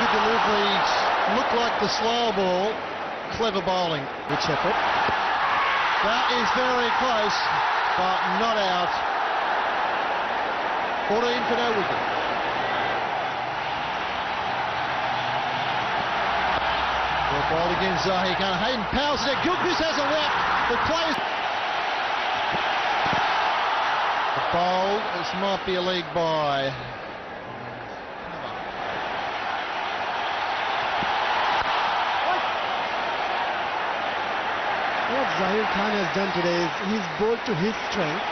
good deliveries, looked like the slow ball. Clever bowling. Good effort. That is very close, but not out. 14 for no wicket. Well bowled again, Zahir Khan. Hayden powers it. Gilchrist has a whack. The plays. The bowl. This might be a leg by. What Zahir Khan has done today is he's bowled to his strength.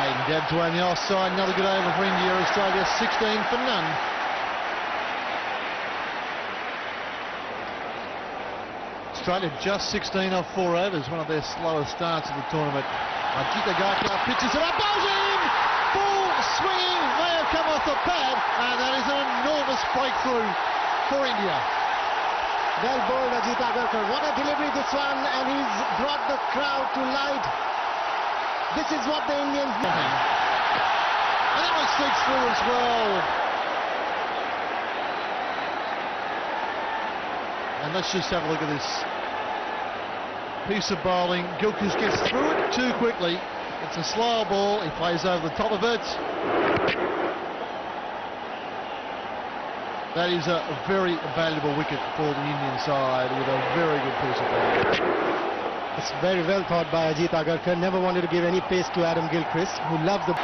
Hayden dabbed away on the offside. Another good over for India. Australia 16 for none. Australia just 16 off 4 overs, one of their slowest starts of the tournament. Ajit Agarkar pitches it up, bowls in! Ball swinging, may have come off the pad, and that is an enormous breakthrough for India. Well bowled, Ajit Agarkar. What a delivery this one, and he's brought the crowd to light. This is what the Indians need. And that one sneaks through as well. And let's just have a look at this piece of bowling. Gilchrist gets through it too quickly. It's a slow ball. He plays over the top of it. That is a very valuable wicket for the Indian side with a very good piece of bowling. It's very well thought by Ajit Agarkar. Never wanted to give any pace to Adam Gilchrist, who loved the...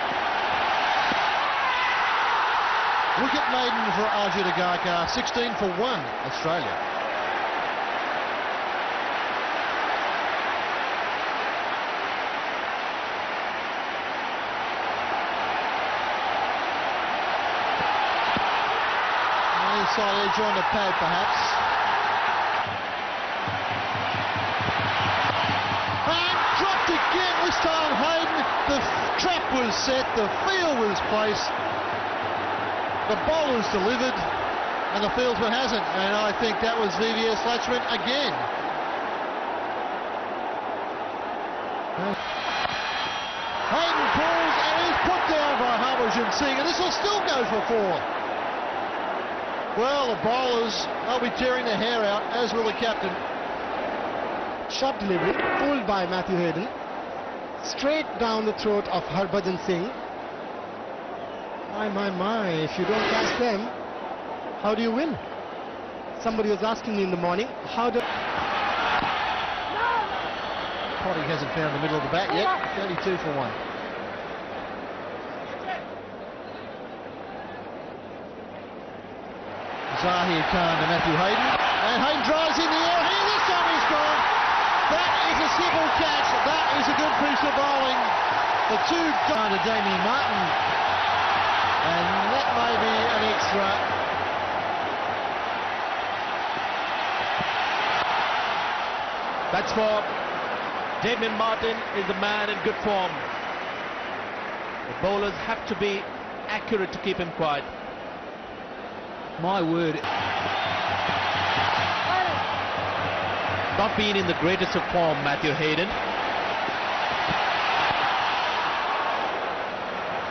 Wicket maiden for Ajit Agarkar. 16 for 1, Australia. Inside edge on the pad, perhaps. And dropped again, this time Hayden. The trap was set, the field was placed, the bowler's delivered, and the fieldsman hasn't. And I think that was VVS Latchman again. Hayden pulls and is put down by Harbhajan Singh, and this will still go for 4. Well, the bowlers, they'll be tearing their hair out, as will the captain. Shot delivery, pulled by Matthew Hayden. Straight down the throat of Harbhajan Singh. My, if you don't catch them, how do you win? Somebody was asking me in the morning, how do... Potty hasn't found the middle of the bat yet, 32 for 1. Zahir Khan to Matthew Hayden, and Hayden drives in the air here, this time he's gone. That is a simple catch, that is a good piece of bowling. The two down to Damien Martin, and that may be an extra. That's for Damien Martin, is the man in good form. The bowlers have to be accurate to keep him quiet. My word. Not being in the greatest of form, Matthew Hayden.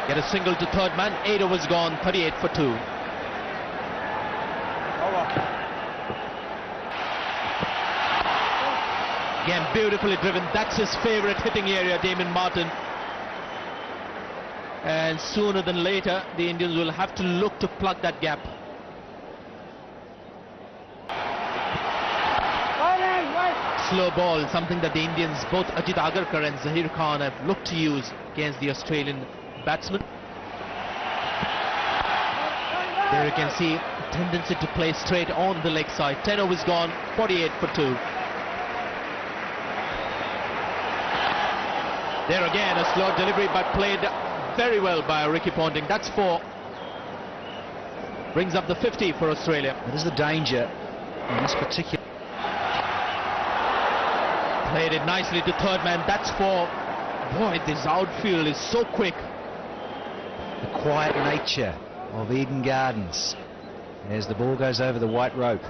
Get a single to third man. 8 overs gone, 38 for 2. Again, beautifully driven. That's his favorite hitting area, Damien Martin. And sooner than later, the Indians will have to look to plug that gap. Slow ball, something that the Indians, both Ajit Agarkar and Zahir Khan, have looked to use against the Australian batsmen. There you can see a tendency to play straight on the leg side. 10 overs gone, 48 for 2. There again, a slow delivery, but played very well by Ricky Ponting. That's 4. Brings up the 50 for Australia. What is the danger in this particular... Played it nicely to third man. That's 4. Boy, this outfield is so quick. The quiet nature of Eden Gardens as the ball goes over the white rope.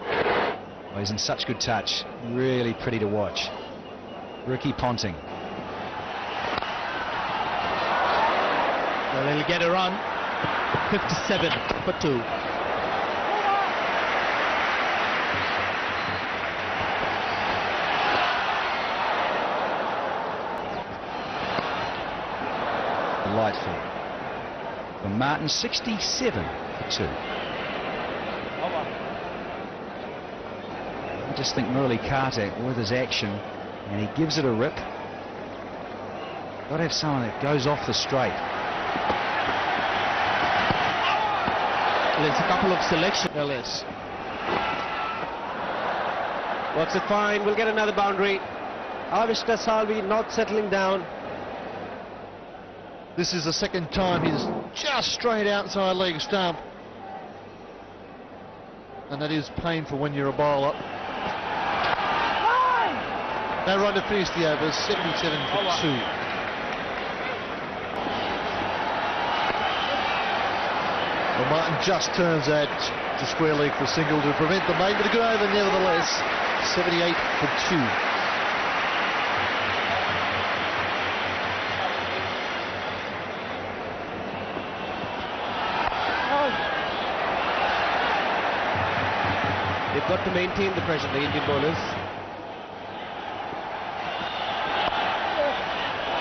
Oh, he's in such good touch. Really pretty to watch. Ricky Ponting. Well, he'll get a run. 57 for 2. Lightfield. For Martin, 67 for 2. I just think Murali Carter with his action, and he gives it a rip. Got to have someone that goes off the straight. There's a couple of selection. LS Works it fine, we'll get another boundary. Avishka Salvi not settling down. This is the second time he's just straight outside leg stump. And that is painful when you're a bowler. Now run to finish the over, 77 for 2. Well, Martin just turns that to square leg for a single to prevent the main, but a good over nevertheless, 78 for 2. They've got to maintain the pressure, the Indian bowlers.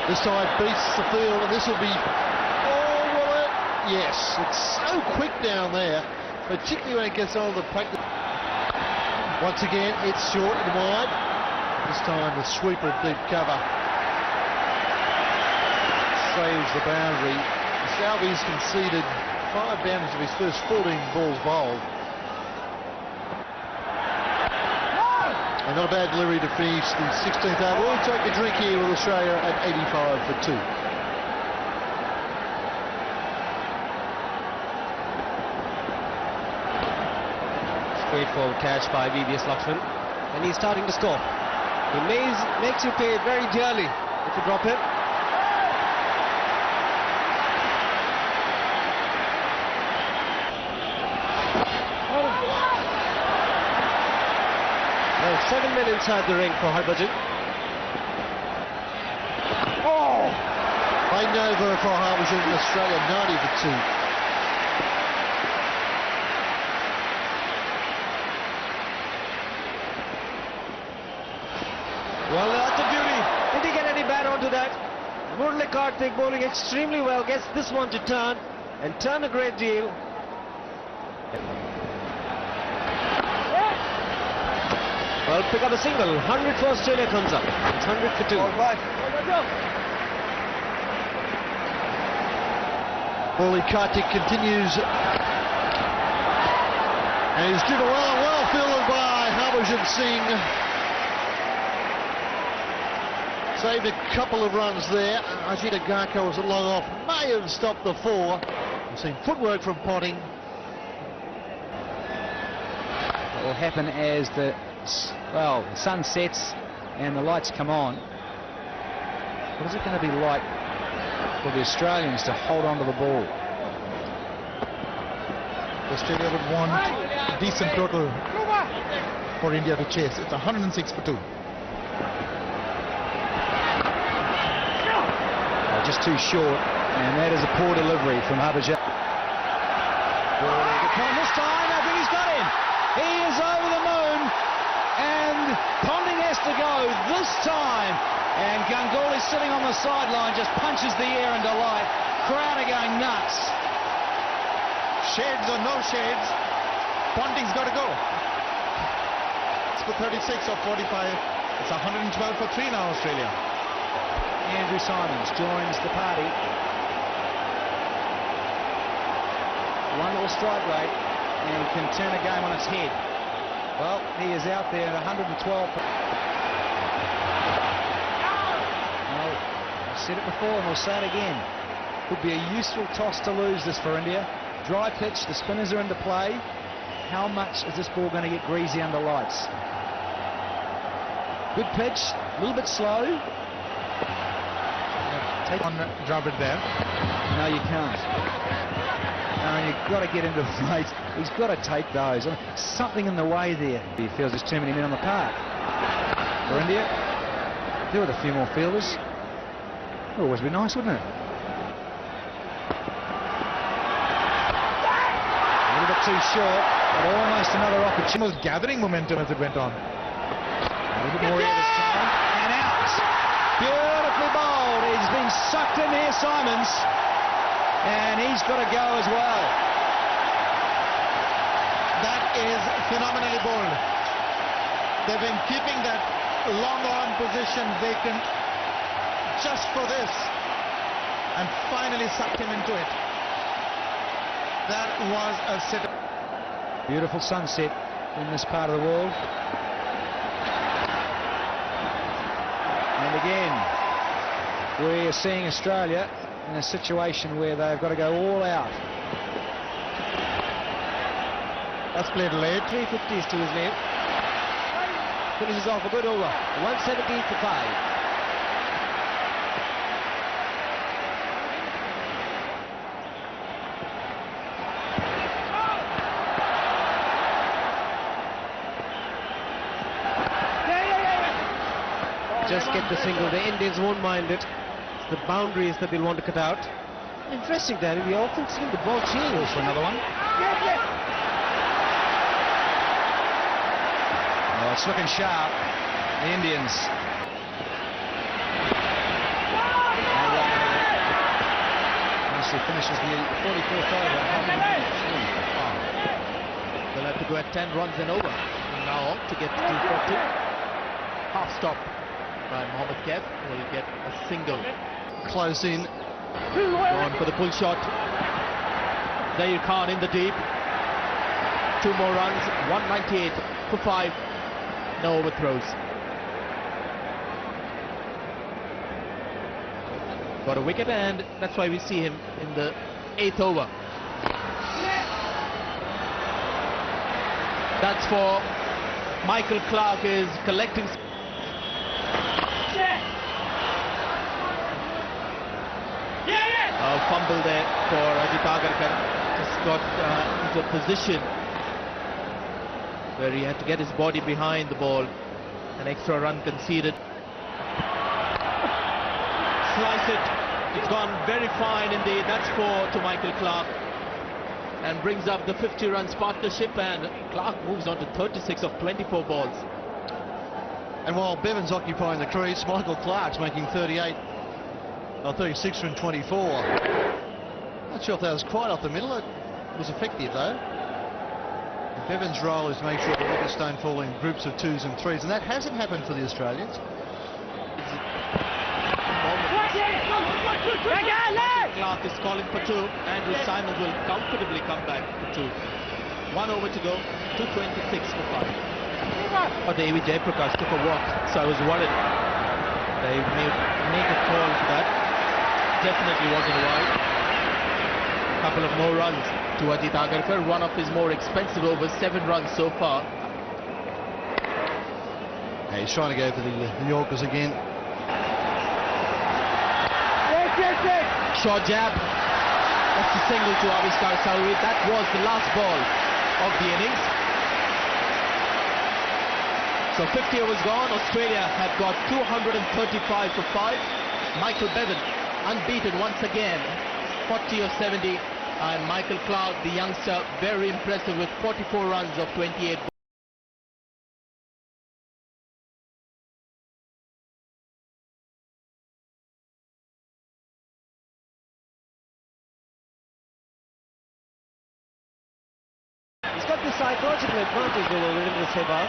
This side beats the field, and this will be... Oh, will it? Yes, it's so quick down there, particularly when it gets on the practice. Once again, it's short and wide. This time the sweeper of deep cover saves the boundary. Salvi's conceded 5 boundaries of his first 14 balls bowled. And not a bad delivery to finish the 16th over. We'll take a drink here with Australia at 85 for 2. Straightforward catch by VVS Lakshman, and he's starting to score. He makes you pay very dearly if you drop him. Well, 7 men inside the ring for Harbhajan. Oh! Played over for Harbhajan in Australia, 90 for 2. Well, that's a beauty. Did he get any bat onto that? Murali Kartik bowling extremely well, gets this one to turn, and turn a great deal. Well, pick up a single. 100 for Australia comes up. It's 100 for 2. Murali Kartik continues. And he's driven well fielded by Harbhajan Singh. Saved a couple of runs there. Ajit Agarkar was long off, may have stopped the 4. We've seen footwork from Ponting. What will happen as the sun sets and the lights come on? What is it going to be like for the Australians to hold on to the ball? Australia would want a decent total for India to chase. It's 106 for 2. Just too short, and that is a poor delivery from Harbhajan. This time, I think he's got him. He is over the moon, and Ponting has to go this time. And Ganguly sitting on the sideline just punches the air in delight. Crowd are going nuts. Shades or no shades, Ponting's got to go. It's for 36 or 45. It's 112 for 3 now, Australia. Andrew Symonds joins the party. One little strike rate and can turn a game on its head. Well, he is out there at 112. Well, I've said it before and we'll say it again. Could be a useful toss to lose this for India. Dry pitch, the spinners are into play. How much is this ball going to get greasy under lights? Good pitch, a little bit slow. On Dravid there. No, you can't. No, you've got to get into the plate. He's got to take those. Something in the way there. He feels there's too many men on the park. For India, do with a few more fielders. It would always be nice, wouldn't it? too short, but almost another opportunity. Was gathering momentum as it went on. A little bit more here this time, and out. Beautifully bowled. He's been sucked in here, Simons, and he's got to go as well. That is phenomenally bowled. They've been keeping that long on position vacant just for this, and finally sucked him into it. That was a sit. Beautiful sunset in this part of the world. And again, we're seeing Australia in a situation where they've got to go all out. That's played late. 350s to his name. Finishes off a good over. 170 for 5. Just get the single. The Indians won't mind it. It's the boundaries that they'll want to cut out. Interesting, Danny. We often see the ball change. For another one. Oh, it's looking sharp. The Indians. Nicely finishes the 44th over. They'll have to go at 10 runs and over now to get to 240. Half stop by Mohammad Kef will get a single. Close in. Going for the pull shot. Zair Khan in the deep. 2 more runs. 198 for 5. No overthrows. Got a wicket, and that's why we see him in the 8th over. That's for Michael Clarke is collecting. Fumble there for Ajit Agarkar. Just got into a position where he had to get his body behind the ball. An extra run conceded. Slice it. It's gone very fine indeed. That's 4 to Michael Clarke. And brings up the 50 runs partnership, and Clarke moves on to 36 of 24 balls. And while Bevan's occupying the crease, Michael Clarke's making 38. 36 from 24. Not sure if that was quite off the middle. It was effective though. And Bevan's role is to make sure the wickets don't fall in groups of 2s and 3s, and that hasn't happened for the Australians. Clarke is calling for 2. Andrew Simons will comfortably come back for 2. 1 over to go. 226 for 5. But the AV Jayaprakash took a walk, so I was worried they may make a call for that. Definitely wasn't wide. Couple of more runs to Ajit Agarkar. One of his more expensive overs, 7 runs so far. Yeah, he's trying to go for the Yorkers again. Short jab. That's the single to Avishkar Chowdhury. That was the last ball of the innings. So 50 overs gone. Australia have got 235 for 5. Michael Bevan unbeaten once again, 40 of 70, and Michael Clarke, the youngster, very impressive with 44 runs of 28 balls. He's got the psychological advantage over Virendra Sehwag.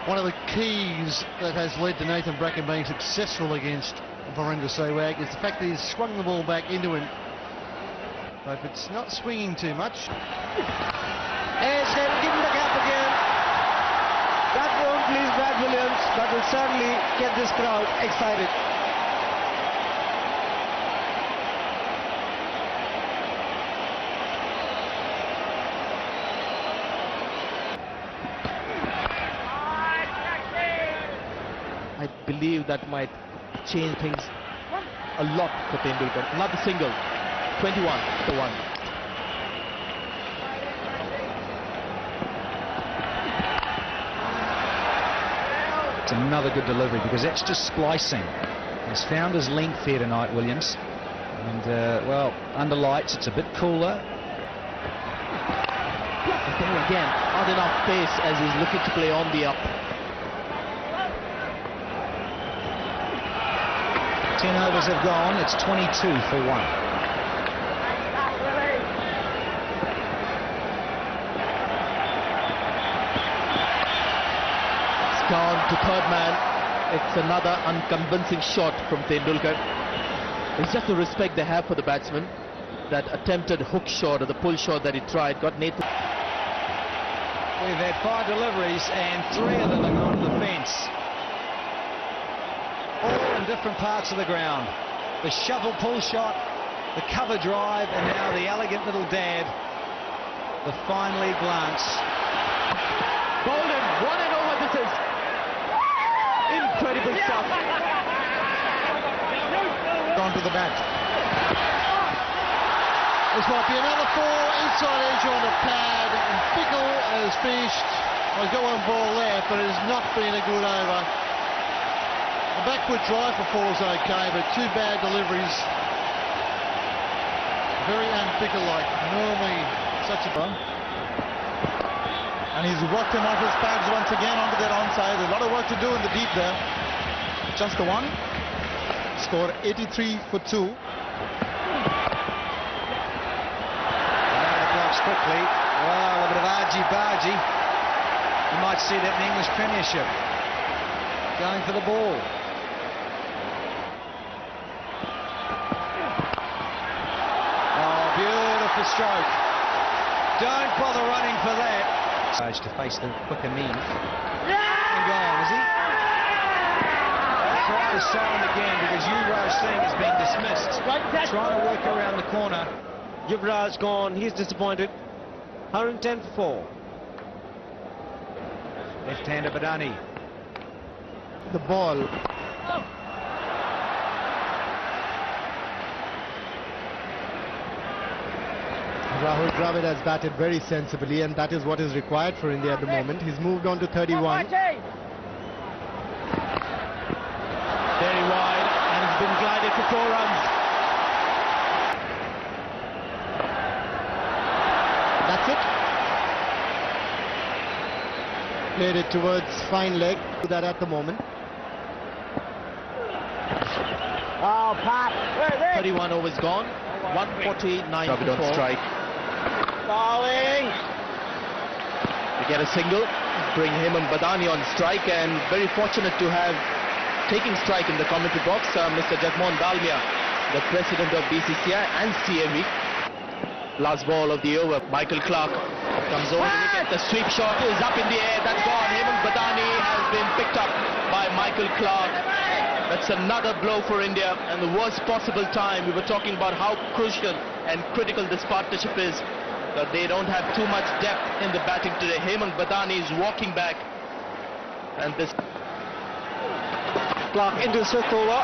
One of the keys that has led to Nathan Bracken being successful against Virendra Sehwag is the fact that he's swung the ball back into him. But if it's not swinging too much. Yes, they'll give him the gap again. That won't please Brad Williams, but will certainly get this crowd excited. I believe that might change things a lot for Tendulkar. Another single, 21 to 1. It's another good delivery because that's just splicing. He's found his length here tonight, Williams. And, well, under lights, it's a bit cooler. But then again, not enough pace as he's looking to play on the up. 10 overs have gone. It's 22 for 1. It's gone to third man. It's another unconvincing shot from Tendulkar. It's just the respect they have for the batsman. That attempted hook shot or the pull shot that he tried got Nathan. We've had 5 deliveries and 3 of them have gone to the fence. All in different parts of the ground. The shovel pull shot, the cover drive, and now the elegant little dab. The fine leg glance. Bolden, 1 and over. This is incredible stuff. On to the bat. This might be another 4 inside edge on the pad, and Fickle has finished. I'll go on ball there, but it has not been a good over. The backward drive for 4 is okay, but 2 bad deliveries. Very un-Fickle-like. Normally such a bum. And he's worked him off his pads once again onto that onside. A lot of work to do in the deep there. Just the one. Score 83 for 2. Quickly. Well, a bit of argy-bargy. You might see that in the English Premiership. Going for the ball. Oh, beautiful stroke. Don't bother running for that. To face the quicker men. And gone, is he? Try to sell him again because Yuvraj Singh has been dismissed. Trying to work around the corner. Yuvraj gone, he's disappointed. 110 for 4. Left-hander Badani. The ball. Rahul Dravid has batted very sensibly, and that is what is required for India at the moment. He's moved on to 31. Very wide, and it's been glided for 4 runs. That's it. Played it towards fine leg. Do that at the moment. 31 overs gone. 149 Dravid to on 4. strike. We get a single. Bring Hemant Badani on strike, and very fortunate to have taking strike in the commentary box, Mr. Jagmohan Dalmia, the president of BCCI and CME. Last ball of the over. Michael Clark comes over the wicket. The sweep shot is up in the air. That's gone. Hemant Badani has been picked up by Michael Clark. That's another blow for India, and the worst possible time. We were talking about how crucial and critical this partnership is. That they don't have too much depth in the batting today. Hemant Badani is walking back, and this Clark into the fifth over.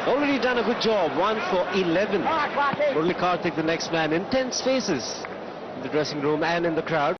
Already done a good job. 1 for 11. Murali Karthik, the next man. Intense faces in the dressing room and in the crowd.